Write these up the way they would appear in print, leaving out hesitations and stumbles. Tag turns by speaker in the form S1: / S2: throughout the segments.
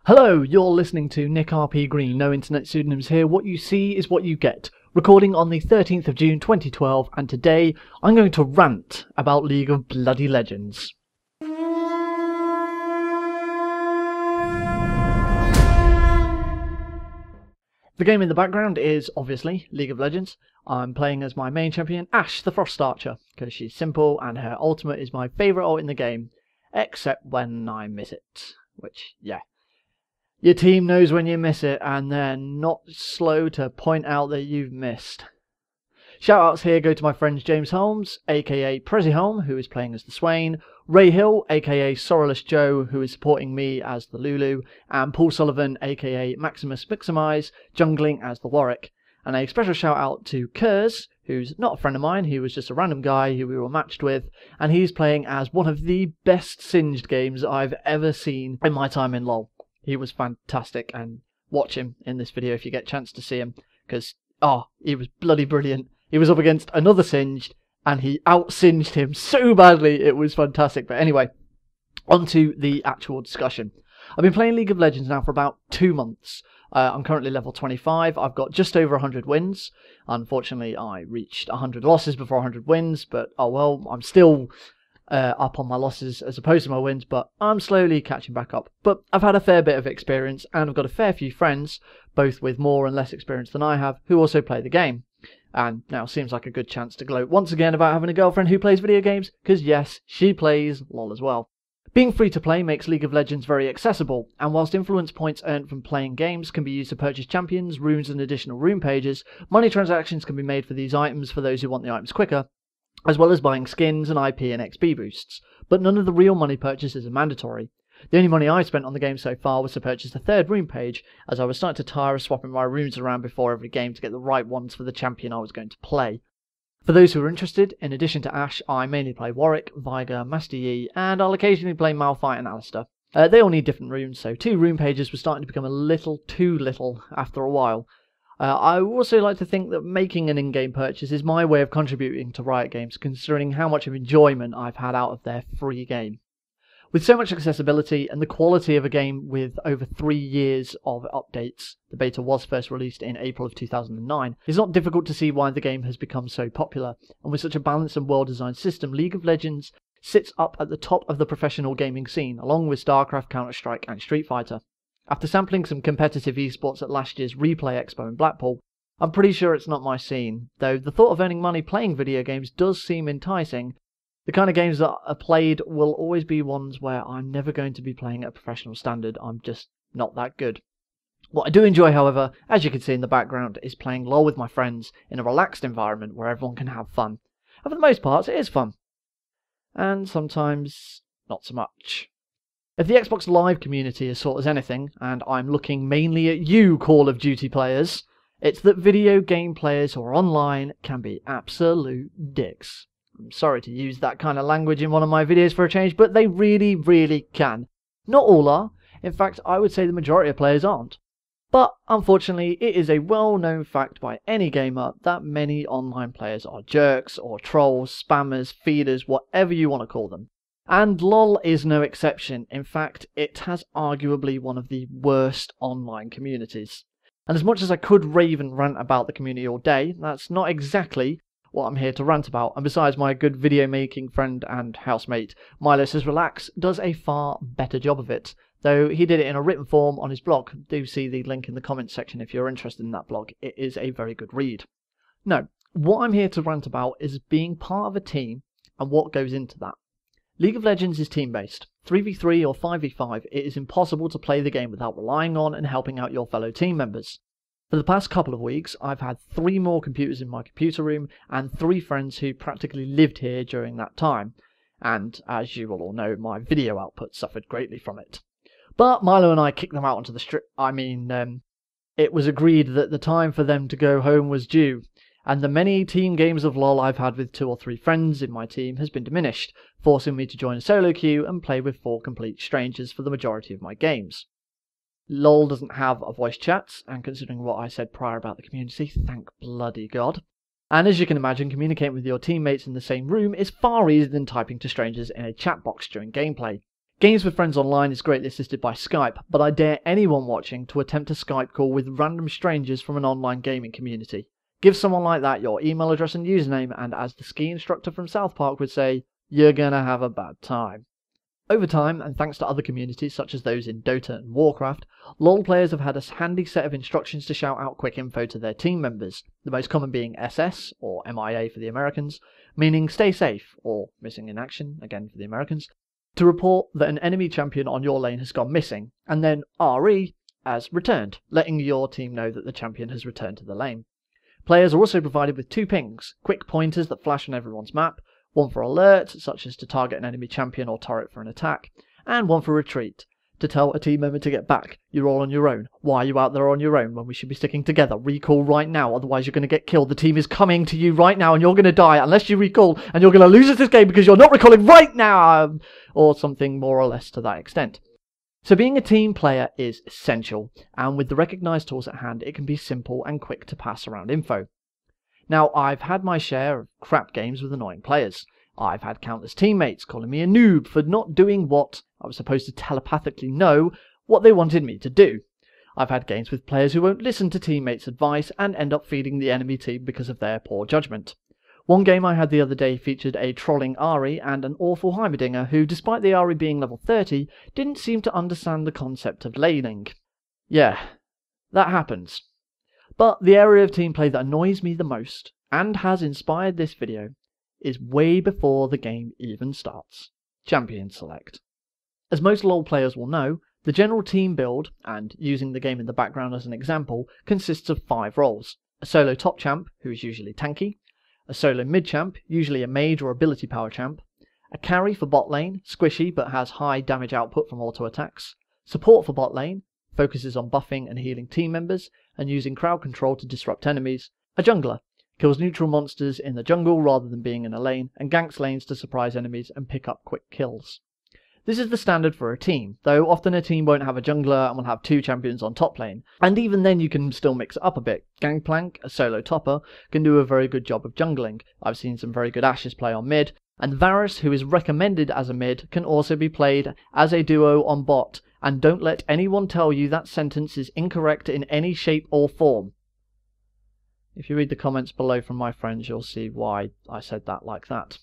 S1: Hello, you're listening to Nick RP Green, no internet pseudonyms here. What you see is what you get. Recording on the 13th of June 2012, and today I'm going to rant about League of Bloody Legends. The game in the background is obviously League of Legends. I'm playing as my main champion, Ashe the Frost Archer, because she's simple and her ultimate is my favourite ult in the game, except when I miss it, which, yeah. Your team knows when you miss it, and they're not slow to point out that you've missed. Shoutouts here go to my friends James Holmes, aka Prezi Holm, who is playing as the Swain, Ray Hill, aka Sorreless Joe, who is supporting me as the Lulu, and Paul Sullivan, aka Maximus Miximize, jungling as the Warwick. And a special shout out to Kurz, who's not a friend of mine, he was just a random guy who we were matched with, and he's playing as one of the best singed games I've ever seen in my time in LoL. He was fantastic, and watch him in this video if you get a chance to see him, because, he was bloody brilliant. He was up against another Singed, and he out-singed him so badly, it was fantastic. But anyway, on to the actual discussion. I've been playing League of Legends now for about 2 months. I'm currently level 25, I've got just over 100 wins. Unfortunately, I reached 100 losses before 100 wins, but oh well, I'm still up on my losses as opposed to my wins, but I'm slowly catching back up. But I've had a fair bit of experience, and I've got a fair few friends, both with more and less experience than I have, who also play the game. And now seems like a good chance to gloat once again about having a girlfriend who plays video games, because yes, she plays LoL as well. Being free to play makes League of Legends very accessible, and whilst influence points earned from playing games can be used to purchase champions, runes and additional rune pages, money transactions can be made for these items for those who want the items quicker, as well as buying skins and IP and XP boosts, but none of the real money purchases are mandatory. The only money I spent on the game so far was to purchase the 3rd rune page, as I was starting to tire of swapping my runes around before every game to get the right ones for the champion I was going to play. For those who are interested, in addition to Ashe, I mainly play Warwick, Veigar, Master Yi, and I'll occasionally play Malphite and Alistar. They all need different runes, so 2 rune pages were starting to become a little too little after a while. I also like to think that making an in-game purchase is my way of contributing to Riot Games, considering how much of enjoyment I've had out of their free game. With so much accessibility and the quality of a game with over 3 years of updates, the beta was first released in April of 2009, it's not difficult to see why the game has become so popular, and with such a balanced and well-designed system, League of Legends sits up at the top of the professional gaming scene, along with StarCraft, Counter-Strike and Street Fighter. After sampling some competitive esports at last year's Replay Expo in Blackpool, I'm pretty sure it's not my scene, though the thought of earning money playing video games does seem enticing. The kind of games that are played will always be ones where I'm never going to be playing at a professional standard, I'm just not that good. What I do enjoy, however, as you can see in the background, is playing LoL with my friends in a relaxed environment where everyone can have fun. And for the most part, it is fun. And sometimes, not so much. If the Xbox Live community is sort as anything, and I'm looking mainly at you Call of Duty players, it's that video game players who are online can be absolute dicks. I'm sorry to use that kind of language in one of my videos for a change, but they really, really can. Not all are. In fact, I would say the majority of players aren't. But, unfortunately, it is a well-known fact by any gamer that many online players are jerks, or trolls, spammers, feeders, whatever you want to call them. And LoL is no exception. In fact, it has arguably one of the worst online communities. And as much as I could rave and rant about the community all day, that's not exactly what I'm here to rant about. And besides, my good video making friend and housemate Milo Says Relax does a far better job of it, though he did it in a written form on his blog. Do see the link in the comments section if you're interested in that blog. It is a very good read. No, what I'm here to rant about is being part of a team and what goes into that. League of Legends is team-based. 3v3 or 5v5, it is impossible to play the game without relying on and helping out your fellow team members. For the past couple of weeks, I've had 3 more computers in my computer room and 3 friends who practically lived here during that time. And as you will all know, my video output suffered greatly from it. But Milo and I kicked them out onto the street. It was agreed that the time for them to go home was due, and the many team games of LoL I've had with 2 or 3 friends in my team has been diminished, forcing me to join a solo queue and play with 4 complete strangers for the majority of my games. LoL doesn't have a voice chat, and considering what I said prior about the community, thank bloody God. And as you can imagine, communicating with your teammates in the same room is far easier than typing to strangers in a chat box during gameplay. Games with friends online is greatly assisted by Skype, but I dare anyone watching to attempt a Skype call with random strangers from an online gaming community. Give someone like that your email address and username, and as the ski instructor from South Park would say, you're gonna have a bad time. Over time, and thanks to other communities such as those in Dota and Warcraft, LoL players have had a handy set of instructions to shout out quick info to their team members, the most common being SS, or MIA for the Americans, meaning stay safe, or missing in action, again for the Americans, to report that an enemy champion on your lane has gone missing, and then RE as returned, letting your team know that the champion has returned to the lane. Players are also provided with 2 pings, quick pointers that flash on everyone's map, one for alerts, such as to target an enemy champion or turret for an attack, and one for retreat, to tell a team member to get back. You're all on your own. Why are you out there on your own when we should be sticking together? Recall right now, otherwise you're going to get killed. The team is coming to you right now and you're going to die unless you recall, and you're going to lose this game because you're not recalling right now! Or something more or less to that extent. So being a team player is essential, and with the recognised tools at hand, it can be simple and quick to pass around info. Now, I've had my share of crap games with annoying players. I've had countless teammates calling me a noob for not doing what I was supposed to telepathically know what they wanted me to do. I've had games with players who won't listen to teammates' advice and end up feeding the enemy team because of their poor judgment. One game I had the other day featured a trolling Ahri and an awful Heimerdinger who, despite the Ahri being level 30, didn't seem to understand the concept of laning. Yeah, that happens. But the area of team play that annoys me the most, and has inspired this video, is way before the game even starts. Champion select. As most LoL players will know, the general team build, and using the game in the background as an example, consists of 5 roles. A solo top champ, who is usually tanky, a solo mid champ, usually a mage or ability power champ, a carry for bot lane, squishy but has high damage output from auto attacks, support for bot lane, focuses on buffing and healing team members, and using crowd control to disrupt enemies, a jungler, kills neutral monsters in the jungle rather than being in a lane, and ganks lanes to surprise enemies and pick up quick kills. This is the standard for a team, though often a team won't have a jungler and will have 2 champions on top lane, and even then you can still mix it up a bit. Gangplank, a solo topper, can do a very good job of jungling. I've seen some very good Ashes play on mid, and Varus, who is recommended as a mid, can also be played as a duo on bot, and don't let anyone tell you that sentence is incorrect in any shape or form. If you read the comments below from my friends, you'll see why I said that like that.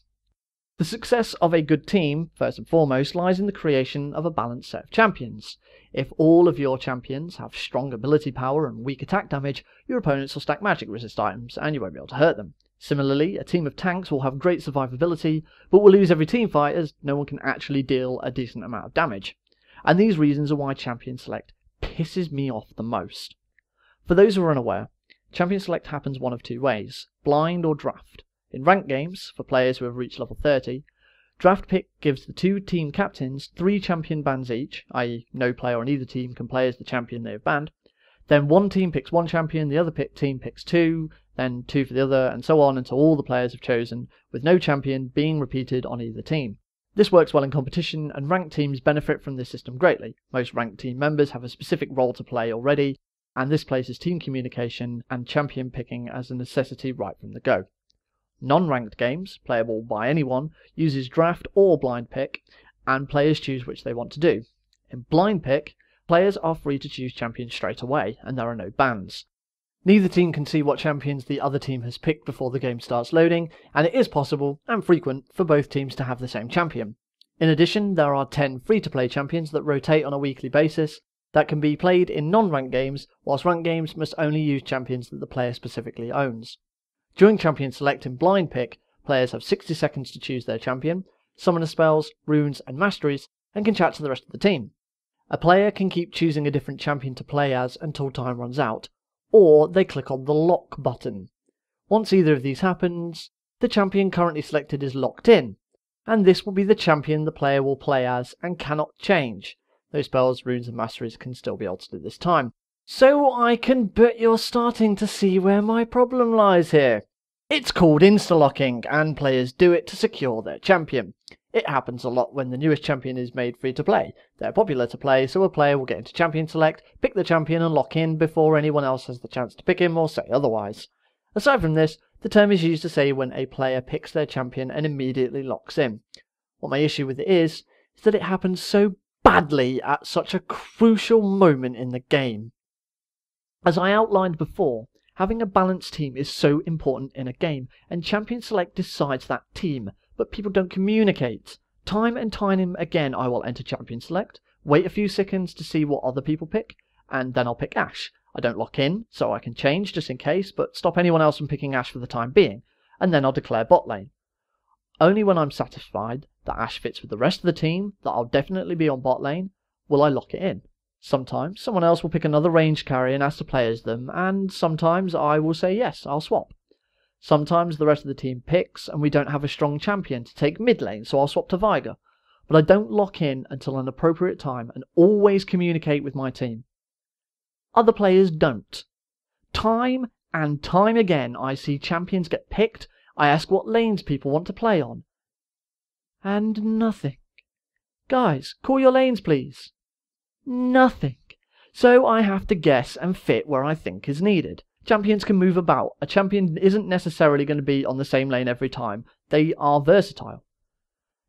S1: The success of a good team, first and foremost, lies in the creation of a balanced set of champions. If all of your champions have strong ability power and weak attack damage, your opponents will stack magic resist items, and you won't be able to hurt them. Similarly, a team of tanks will have great survivability, but will lose every teamfight as no one can actually deal a decent amount of damage. And these reasons are why champion select pisses me off the most. For those who are unaware, champion select happens one of 2 ways, blind or draft. In ranked games, for players who have reached level 30, draft pick gives the 2 team captains 3 champion bans each, i.e. no player on either team can play as the champion they have banned. Then one team picks 1 champion, the other team picks 2, then 2 for the other, and so on until all the players have chosen, with no champion being repeated on either team. This works well in competition, and ranked teams benefit from this system greatly. Most ranked team members have a specific role to play already, and this places team communication and champion picking as a necessity right from the go. Non-ranked games, playable by anyone, uses draft or blind pick, and players choose which they want to do. In blind pick, players are free to choose champions straight away, and there are no bans. Neither team can see what champions the other team has picked before the game starts loading, and it is possible, and frequent, for both teams to have the same champion. In addition, there are 10 free-to-play champions that rotate on a weekly basis, that can be played in non-ranked games, whilst ranked games must only use champions that the player specifically owns. During champion select in blind pick, players have 60 seconds to choose their champion, summoner spells, runes and masteries, and can chat to the rest of the team. A player can keep choosing a different champion to play as until time runs out, or they click on the lock button. Once either of these happens, the champion currently selected is locked in, and this will be the champion the player will play as and cannot change. Those spells, runes and masteries can still be altered this time. So I can bet you're starting to see where my problem lies here. It's called insta-locking, and players do it to secure their champion. It happens a lot when the newest champion is made free to play. They're popular to play, so a player will get into champion select, pick the champion and lock in before anyone else has the chance to pick him or say otherwise. Aside from this, the term is used to say when a player picks their champion and immediately locks in. What my issue with it is is that it happens so badly at such a crucial moment in the game. As I outlined before, having a balanced team is so important in a game, and Champion Select decides that team, but people don't communicate. Time and time again I will enter Champion Select, wait a few seconds to see what other people pick, and then I'll pick Ashe. I don't lock in, so I can change just in case, but stop anyone else from picking Ashe for the time being, and then I'll declare bot lane. Only when I'm satisfied that Ashe fits with the rest of the team, that I'll definitely be on bot lane, will I lock it in. Sometimes someone else will pick another range carry and ask to play as them, and sometimes I will say yes, I'll swap. Sometimes the rest of the team picks and we don't have a strong champion to take mid lane, so I'll swap to Veigar. But I don't lock in until an appropriate time and always communicate with my team. Other players don't. Time and time again I see champions get picked, I ask what lanes people want to play on. And nothing. Guys, call your lanes please. Nothing. So I have to guess and fit where I think is needed. Champions can move about. A champion isn't necessarily going to be on the same lane every time. They are versatile.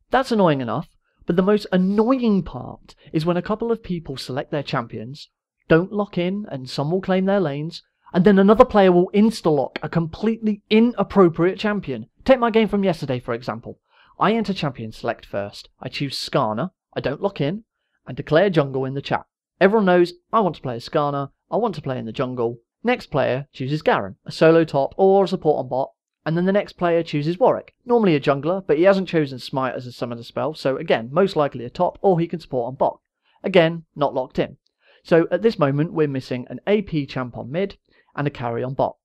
S1: That's annoying enough, but the most annoying part is when a couple of people select their champions, don't lock in and some will claim their lanes, and then another player will insta-lock a completely inappropriate champion. Take my game from yesterday for example. I enter Champion Select first. I choose Skarner. I don't lock in, and declare jungle in the chat. Everyone knows I want to play as Skarner, I want to play in the jungle. Next player chooses Garen, a solo top or a support on bot, and then the next player chooses Warwick, normally a jungler, but he hasn't chosen Smite as a summoner spell, so again, most likely a top, or he can support on bot. Again, not locked in. So at this moment, we're missing an AP champ on mid, and a carry on bot.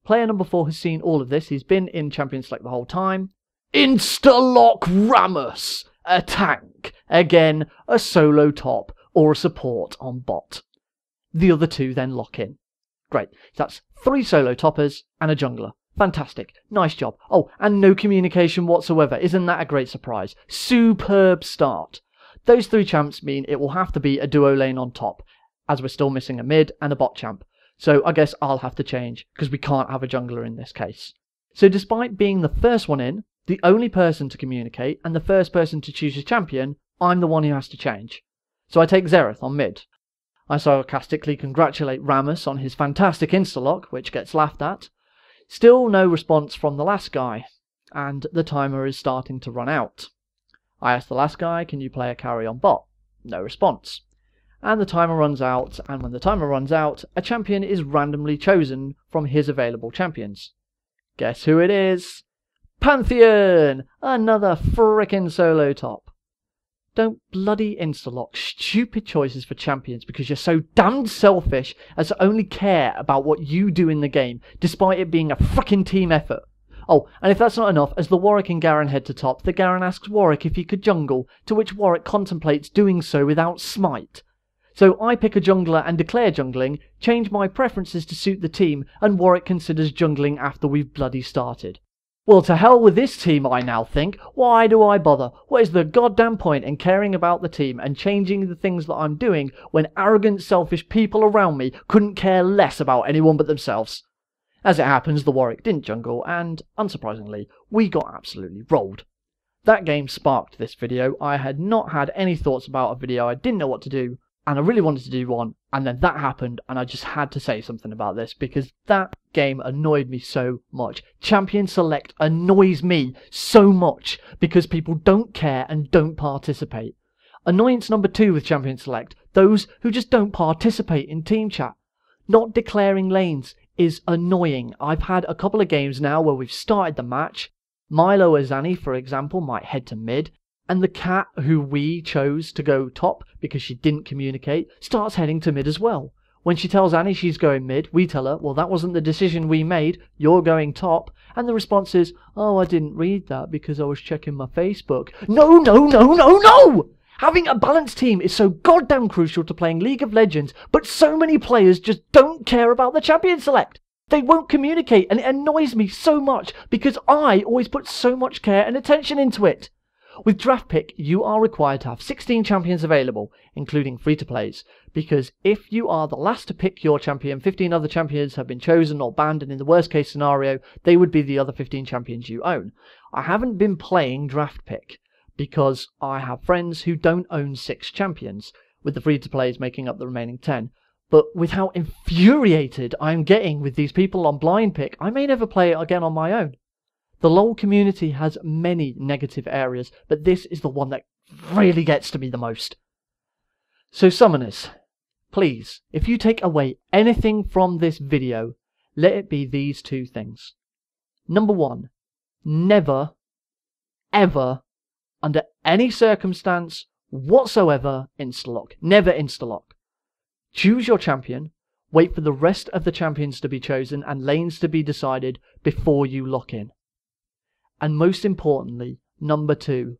S1: Player number 4 has seen all of this, he's been in Champion Select the whole time. Insta-lock Rammus! A tank, again, a solo top, or a support on bot. The other two then lock in. Great, that's 3 solo toppers and a jungler. Fantastic, nice job. Oh, and no communication whatsoever, isn't that a great surprise? Superb start. Those 3 champs mean it will have to be a duo lane on top, as we're still missing a mid and a bot champ. So I guess I'll have to change, because we can't have a jungler in this case. So despite being the first one in, the only person to communicate, and the first person to choose a champion, I'm the one who has to change. So I take Xerath on mid. I sarcastically congratulate Rammus on his fantastic insta-lock, which gets laughed at. Still no response from the last guy, and the timer is starting to run out. I ask the last guy, can you play a carry on bot? No response. And the timer runs out, and when the timer runs out, a champion is randomly chosen from his available champions. Guess who it is? Pantheon! Another frickin' solo top. Don't bloody insta-lock stupid choices for champions because you're so damned selfish as to only care about what you do in the game, despite it being a frickin' team effort. Oh, and if that's not enough, as the Warwick and Garen head to top, the Garen asks Warwick if he could jungle, to which Warwick contemplates doing so without Smite. So I pick a jungler and declare jungling, change my preferences to suit the team, and Warwick considers jungling after we've bloody started. Well, to hell with this team, I now think. Why do I bother? What is the goddamn point in caring about the team and changing the things that I'm doing when arrogant, selfish people around me couldn't care less about anyone but themselves? As it happens, the Warwick didn't jungle, and, unsurprisingly, we got absolutely rolled. That game sparked this video. I had not had any thoughts about a video, I didn't know what to do, and I really wanted to do one, and then that happened, and I just had to say something about this, because that game annoyed me so much. Champion Select annoys me so much, because people don't care and don't participate. Annoyance number 2 with Champion Select, those who just don't participate in team chat. Not declaring lanes is annoying. I've had a couple of games now where we've started the match. Milo or Zanny, for example, might head to mid, and the cat who we chose to go top because she didn't communicate starts heading to mid as well. When she tells Annie she's going mid, we tell her, well, that wasn't the decision we made, you're going top. And the response is, oh, I didn't read that because I was checking my Facebook. No, no, no, no, no! Having a balanced team is so goddamn crucial to playing League of Legends, but so many players just don't care about the Champion Select. They won't communicate, and it annoys me so much because I always put so much care and attention into it. With Draft Pick, you are required to have 16 champions available, including free-to-plays, because if you are the last to pick your champion, 15 other champions have been chosen or banned, and in the worst-case scenario, they would be the other 15 champions you own. I haven't been playing Draft Pick, because I have friends who don't own 6 champions, with the free-to-plays making up the remaining 10. But with how infuriated I'm getting with these people on blind pick, I may never play it again on my own. The LoL community has many negative areas, but this is the one that really gets to me the most. So summoners, please, if you take away anything from this video, let it be these 2 things. Number 1, never, ever, under any circumstance whatsoever, insta-lock. Never insta-lock. Choose your champion, wait for the rest of the champions to be chosen and lanes to be decided before you lock in. And most importantly, number 2,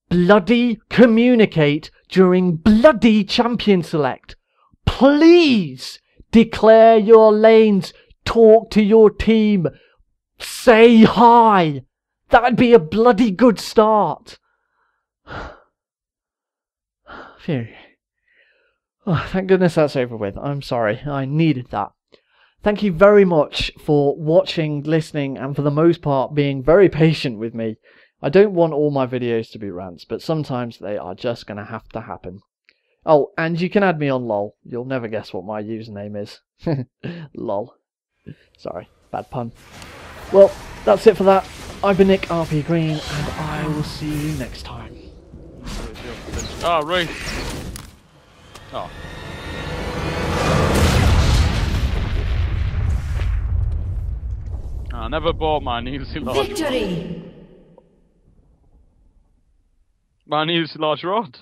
S1: bloody communicate during bloody champion select. Please declare your lanes, talk to your team, say hi. That'd be a bloody good start. Phew. Oh, thank goodness that's over with. I'm sorry, I needed that. Thank you very much for watching, listening, and for the most part being very patient with me. I don't want all my videos to be rants, but sometimes they are just going to have to happen. Oh, and you can add me on LOL. You'll never guess what my username is. LOL. Sorry, bad pun. Well, that's it for that. I've been Nick RP Green, and I will see you next time.
S2: Oh, right. Oh. I never bought my new large.
S3: Victory!
S2: My new large rod.